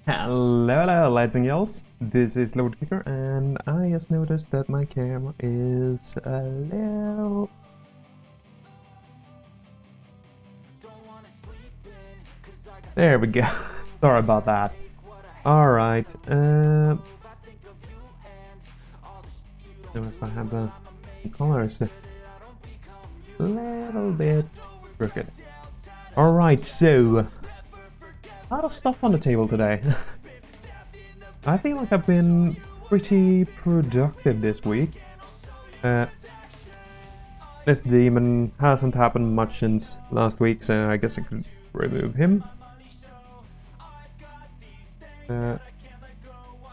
Hello, lads and girls. This is Lord Kicker, and I just noticed that my camera is a little... There we go. Sorry about that. Alright, notice I have the colors a little bit crooked. Alright, so... a lot of stuff on the table today. I feel like I've been pretty productive this week. This demon hasn't happened much since last week, so I guess I could remove him.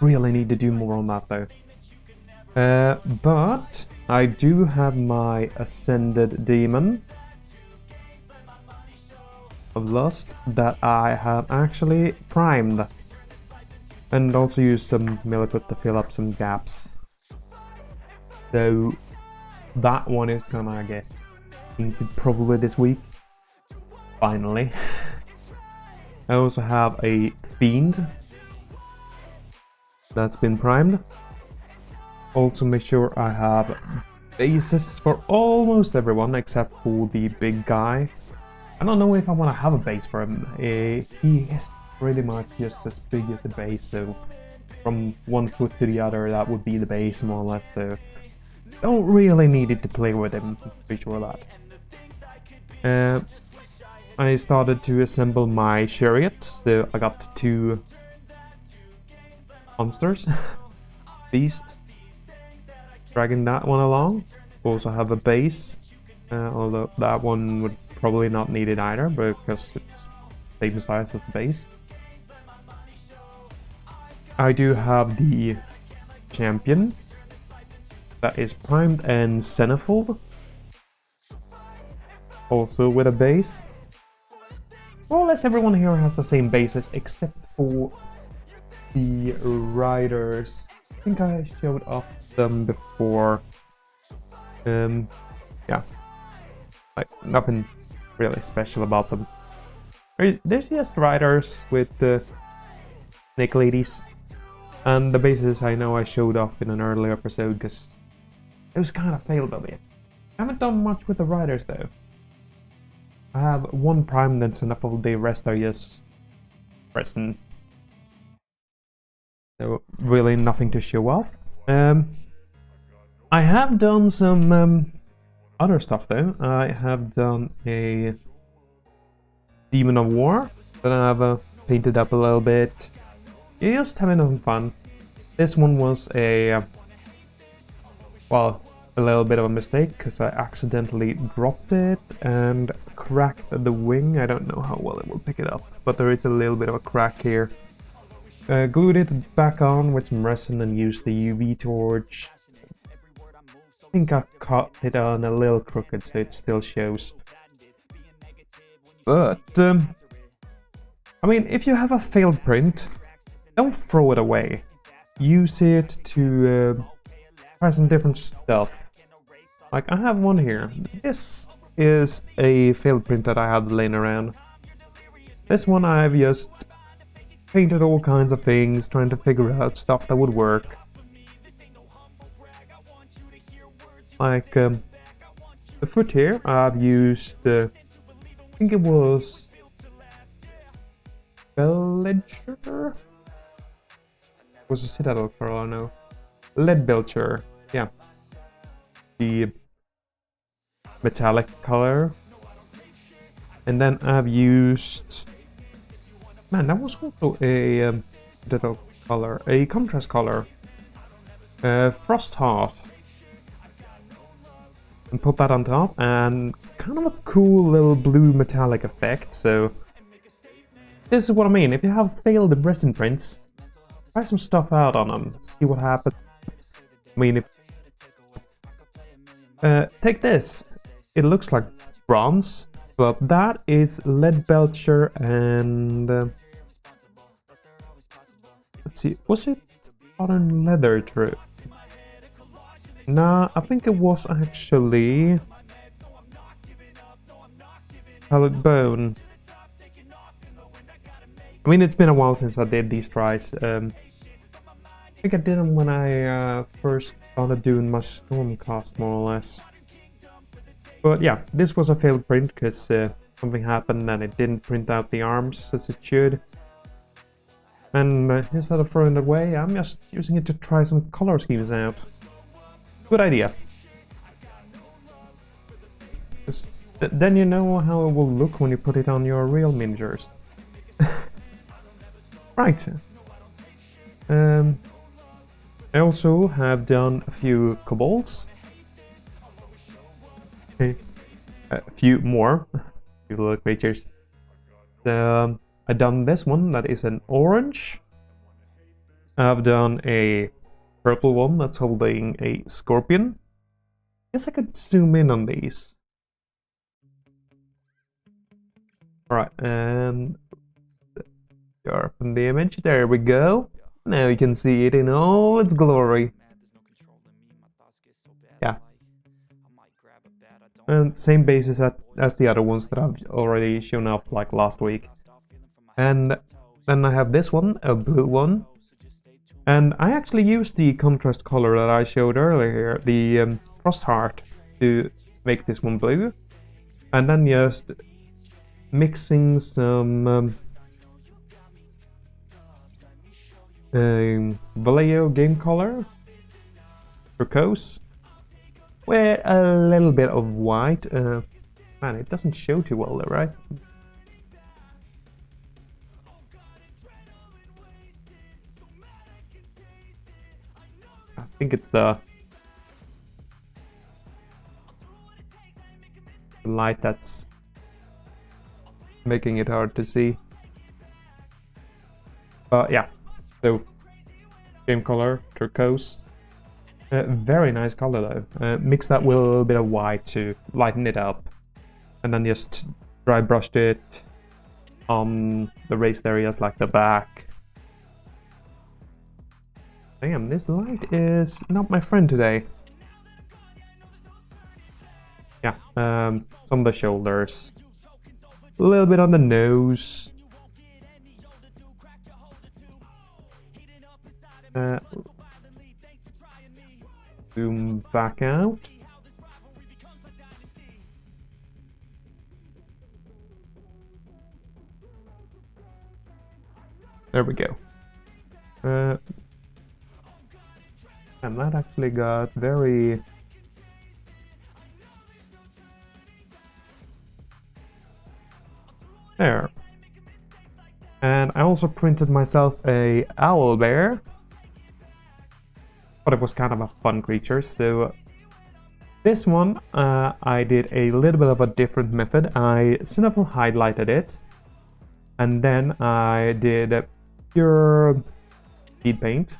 Really need to do more on that though. But I do have my Ascended Demon of Lust that I have actually primed, and also used some Milliput to fill up some gaps. So that one is gonna get painted probably this week. Finally. I also have a Fiend that's been primed. Also make sure I have bases for almost everyone except for the big guy. I don't know if I want to have a base for him. He is pretty much just as big as the base, so from one foot to the other that would be the base more or less, so don't really need it to play with him, to be sure of that. I started to assemble my chariot, so I got 2 monsters, beasts, dragging that one along. Also have a base, although that one would probably not need it either, because it's same size as the base. I do have the champion that is primed and centerfold, also with a base. More or less everyone here has the same bases except for the riders. I think I showed off them before. Yeah, like nothing really special about them. There's just riders with the snake ladies, and the bases I know I showed off in an earlier episode because it was kind of failed a bit. I haven't done much with the riders though. I have 1 prime that's enough of the rest are just present. So really nothing to show off. I have done some other stuff though. I have done a Demon of War that I've painted up a little bit. Just having some fun. This one was a little bit of a mistake because I accidentally dropped it and cracked the wing. I don't know how well it will pick it up, but there is a little bit of a crack here. Glued it back on with some resin and used the UV torch. I think I cut it on a little crooked so it still shows. But, I mean, if you have a failed print, don't throw it away. Use it to try some different stuff. Like, I have one here. This is a failed print that I had laying around. This one I've just painted all kinds of things, trying to figure out stuff that would work. Like, the foot here, I've used, I think it was Belcher? Was a Citadel color, no. Lead Belcher, yeah. The metallic color. And then I've used... Man, that was also a color, a contrast color. Frost Heart. And put that on top, and kind of a cool little blue metallic effect, so... This is what I mean, if you have failed resin prints, try some stuff out on them, see what happens. I mean, if... take this. It looks like bronze, but that is Lead Belcher and... let's see, was it modern leather true? Nah, I think it was actually colored bone. I mean, it's been a while since I did these tries. I think I did them when I first started doing my Stormcast, more or less. But yeah, this was a failed print because something happened and it didn't print out the arms as it should. And instead of throwing it away, I'm just using it to try some color schemes out. Good idea. Then you know how it will look when you put it on your real miniatures. Right. I also have done a few kobolds. Okay. A few more. Few little creatures. I've done this one that is an orange. I've done a purple one that's holding a scorpion. Guess I could zoom in on these. Alright, and sharpen the image. There we go. Now you can see it in all its glory. Yeah. And same basis as the other ones that I've already shown up like last week. And then I have this one, a blue one. And I actually used the contrast color that I showed earlier, the frost heart, to make this one blue. And then just mixing some Vallejo game color, turquoise, with a little bit of white. Man, it doesn't show too well though, right? I think it's the light that's making it hard to see. Yeah, so game color, turquoise. Very nice color though. Mix that with a little bit of white to lighten it up. And then just dry brushed it on the raised areas like the back. Damn, this light is not my friend today. Yeah, some of the shoulders. A little bit on the nose. Zoom back out. There we go. And that actually got very... There. And I also printed myself a owl bear. But it was kind of a fun creature, so... This one, I did a little bit of a different method. I simple highlighted it. And then I did a pure speed paint.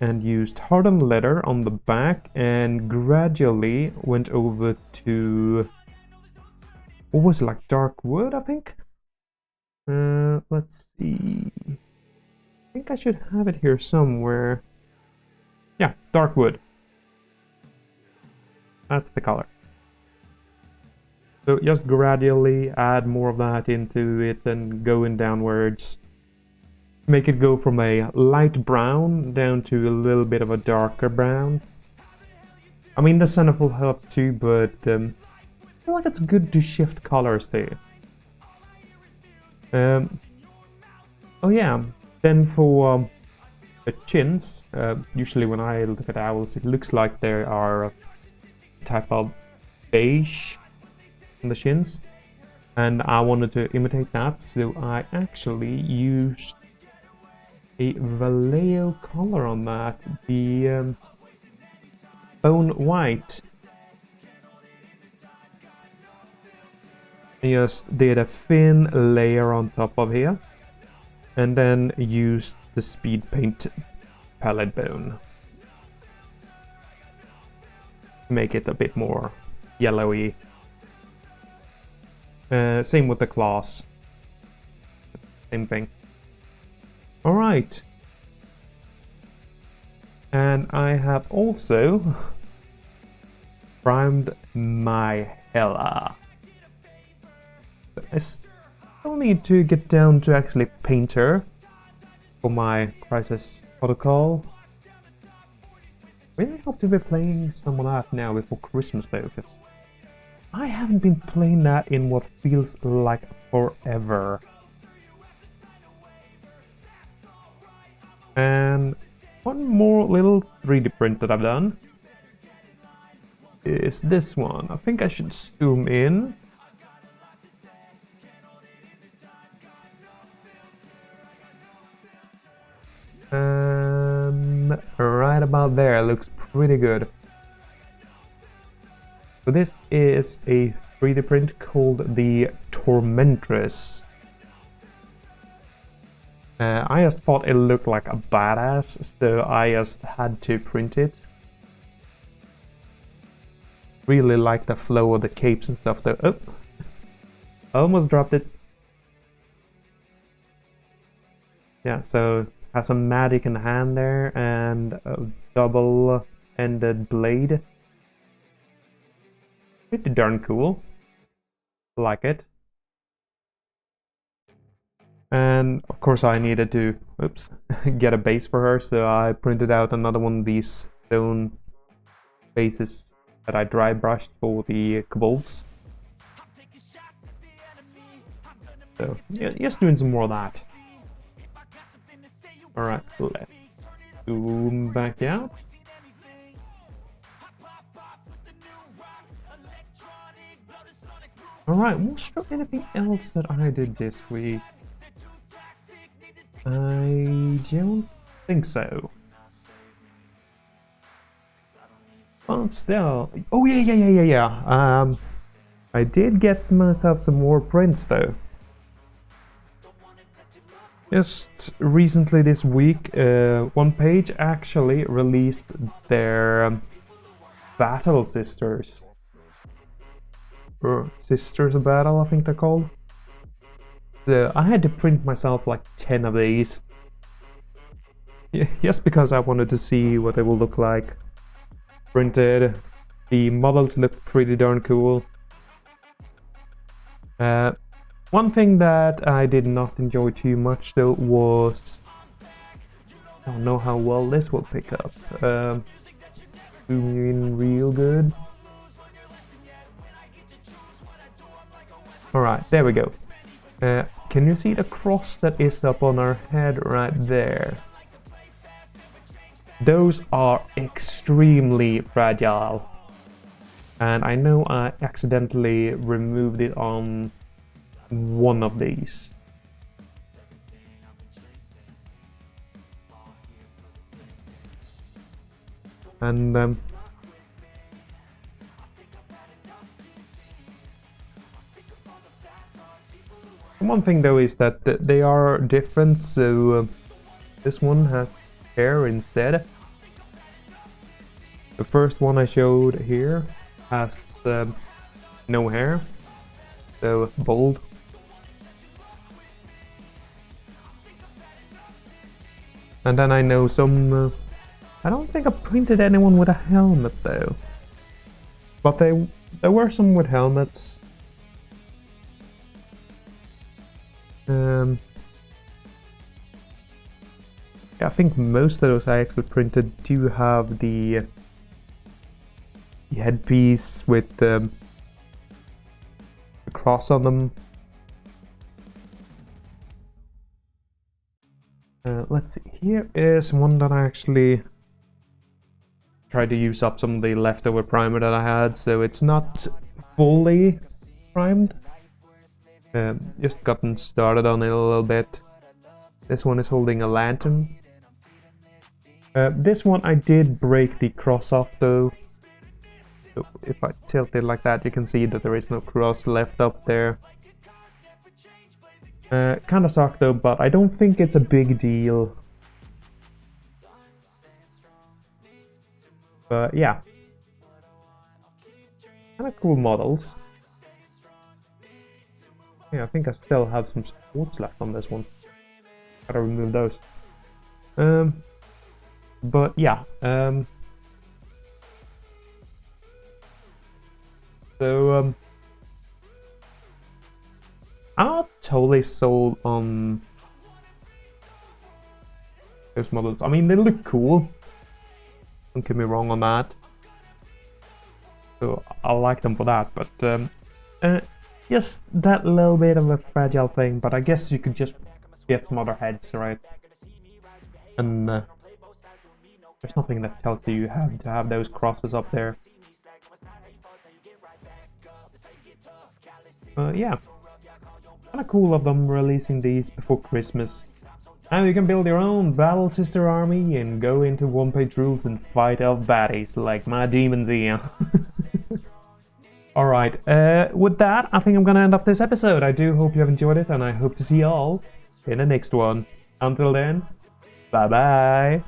And used hardened leather on the back and gradually went over to... What was it, like dark wood, I think? Let's see. I think I should have it here somewhere. Yeah, dark wood. That's the color. So just gradually add more of that into it and going downwards. Make it go from a light brown down to a little bit of a darker brown. I mean, the center will help too, but I feel like it's good to shift colors too. Oh yeah, then for the chins, usually when I look at owls, it looks like there are a type of beige on the chins. And I wanted to imitate that, so I actually used a Vallejo color on that, the bone white. I just did a thin layer on top of here, and then used the speed paint palette bone. Make it a bit more yellowy. Same with the claws. Same thing. Alright. And I have also primed my Hela. still need to get down to actually paint her for my Crisis Protocol. Really hope to be playing some of that now before Christmas though, because I haven't been playing that in what feels like forever. And one more little 3D print that I've done is this one. I think I should zoom in. Right about there, looks pretty good. So this is a 3D print called the Tormentress. I just thought it looked like a badass, so I just had to print it. Really like the flow of the capes and stuff though. Oh, almost dropped it. Yeah, so has some magic in the hand there and a double-ended blade. Pretty darn cool. Like it. And of course I needed to, oops, get a base for her, so I printed out another one of these stone bases that I dry brushed for the Kobolds. So yeah, just doing some more of that. Alright, let's zoom back out. Alright, was there anything else that I did this week? I don't think so. But still... Oh yeah. I did get myself some more prints though. Just recently this week, one page actually released their Battle Sisters. Or Sisters of Battle, I think they're called. So I had to print myself like 10 of these. Just because I wanted to see what they will look like printed. The models look pretty darn cool. One thing that I did not enjoy too much though was... I don't know how well this will pick up. Zoom in real good. Alright, there we go. Can you see the cross that is up on our head right there? Those are extremely fragile. And I know I accidentally removed it on one of these. And one thing though is that they are different, so this one has hair instead. The first one I showed here has no hair, so bold. And then I know some... I don't think I printed anyone with a helmet though. But there were some with helmets. I think most of those I actually printed do have the headpiece with the cross on them. Let's see, here is one that I actually tried to use up some of the leftover primer that I had, so it's not fully primed. Just gotten started on it a little bit. This one is holding a lantern. This one I did break the cross off though. So if I tilt it like that, you can see that there is no cross left up there. Kinda sucked though, but I don't think it's a big deal. But yeah. Kinda cool models. Yeah, I think I still have some supports left on this one. Gotta remove those. But yeah. So I'm not totally sold on those models. I mean, they look cool. Don't get me wrong on that. So I like them for that, but just that little bit of a fragile thing. But I guess you could just get some other heads, right? And there's nothing that tells you have to have those crosses up there. Yeah, kind of cool of them releasing these before Christmas. And you can build your own Battle Sister army and go into one-page rules and fight elf baddies like my demons here. Alright, with that, I think I'm gonna end off this episode. I do hope you have enjoyed it, and I hope to see you all in the next one. Until then, bye-bye!